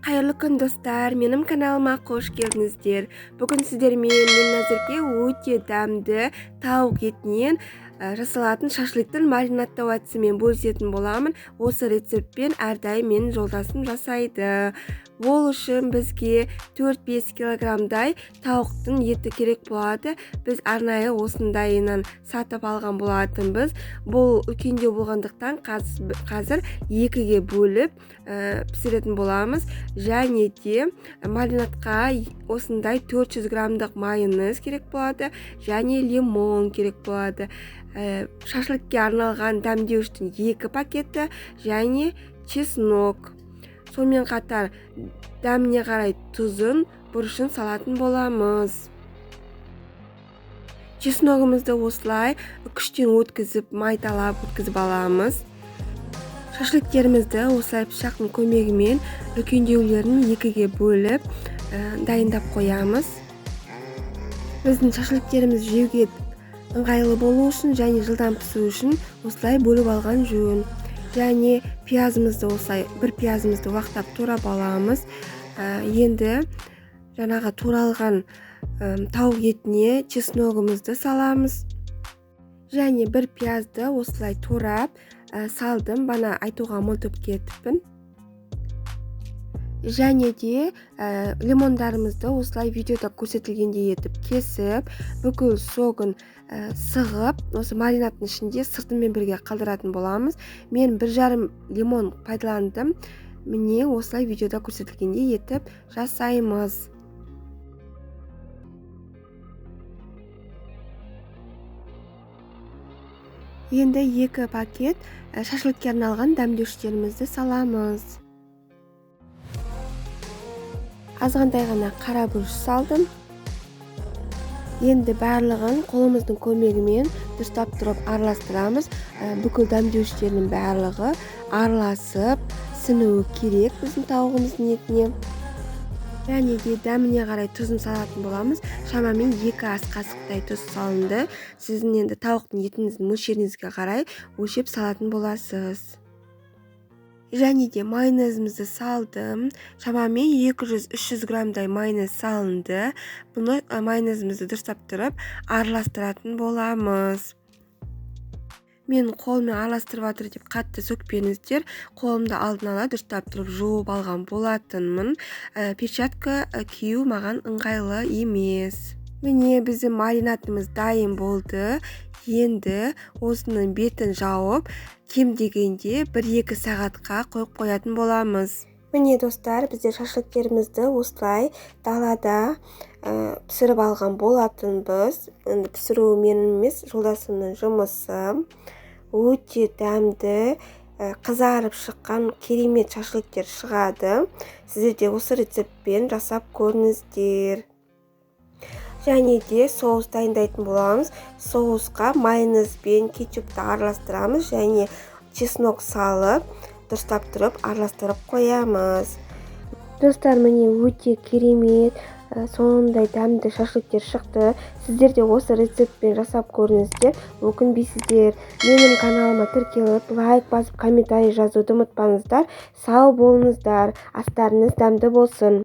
Қайырлы күн достар, менің каналыма қош келдіңіздер. Бүгін сіздермен мен әзірге өте дәмді тауық етінен жасалатын шашлықтың маринадтау әдісімен бөлісетін боламын. Осы рецептпен әрдайым менің жолдасым жасайды. Ол үшін бізге 4-5 килограммдай тауықтың еті керек болады. Біз арнайы осындайынан сатып алған болатынбыз. Бұл үлкендеу болғандықтан қазір екіге бөліп пісіретін боламыз. Және де маринадқа осындай 400 граммдық майонез керек болады, және лимон керек болады. Шашлыкке арналған дәмдеуіштің 2 пакеті және чеснок. Сонымен қатар дәміне қарай тұзын, бұрышын салатын боламыз. Чесногымызды осылай күштен өткізіп, майталап өткізіп аламыз. Шашлыктерімізді осылай пышақтың көмегімен үлкендеулерін 2-ге бөліп дайындап қоямыз. Біздің шашлыктеріміз жеуге ыңғайлы болу үшін және жылдам пісу үшін осылай бөліп алған жөн. Және пиязымызды осылай бір пиязымызды уақтап турап аламыз. Енді жаңағы туралған тауық етіне чесногымызды саламыз. Және бір пиязды осылай турап салдым, бана айтуға ұмытып кетіппін. Және де лимондарымызды осылай видеода көрсетілгендей етіп кесіп, бүкіл согын сығып, осы маринадтың ішінде сыртымен бірге қалдыратын боламыз. Мен 1,5 лимон пайдаландым. Міне осылай видеода көрсетілгендей етіп жасаймыз. Енді 2 пакет шашлыкке арналған дәмдеуіштерімізді саламыз. Азғантай ғана қара бұрыш салдым. Енді барлығын қолымыздың көмегімен дұрыстап тұрып араластырамыз. Бүкіл дәмдеуіштерінің барлығы араласып сіңуі керек біздің тауығымыздың етіне. Және де дәміне қарай тұзын салатын боламыз. Шамамен 2 ас қасықтай тұз салынды. Сіздің енді тауықтың етіңіздің мөлшеріңізге қарай өлшеп салатын боласыз. Және де майонезімізді салдым. Шамамен 200-300 граммдай майонез салынды. Бұны майонезімізді дұрыстап тұрып араластыратын боламыз. Мен қолыммен араластырып жатыр деп қатты сөкпеңіздер. Қолымды алдын ала дұрыстап тұрып жуып алған болатынмын. Перчатка кию маған ыңғайлы емес. Міне біздің маринадымыз дайын болды. Енді осының бетін жауып, кем дегенде 1-2 сағатқа қойып қоятын боламыз. Міне достар, біздер шашлыктерімізді осылай далада пісіріп алған болатынбыз. Енді пісіру менің емес, жолдасымның жұмысы. Өте дәмді, қызарып шыққан керемет шашлыктер шығады. Сіздер де осы рецептпен жасап көріңіздер. Және де соус дайындайтын боламыз. Соусқа майонез бен кетчупты араластырамыз және чеснок салып, дұрыстап тұрып араластырып қоямыз. Достар, міне өте керемет, сондай дәмді шашлыктер шықты. Сіздер де осы рецептпен жасап көріңіздер. Өкінбейсіздер. Менің каналыма тіркеліп, лайк басып, комментарий жазуды ұмытпаңыздар. Сау болыңыздар. Астарыңыз дәмді болсын.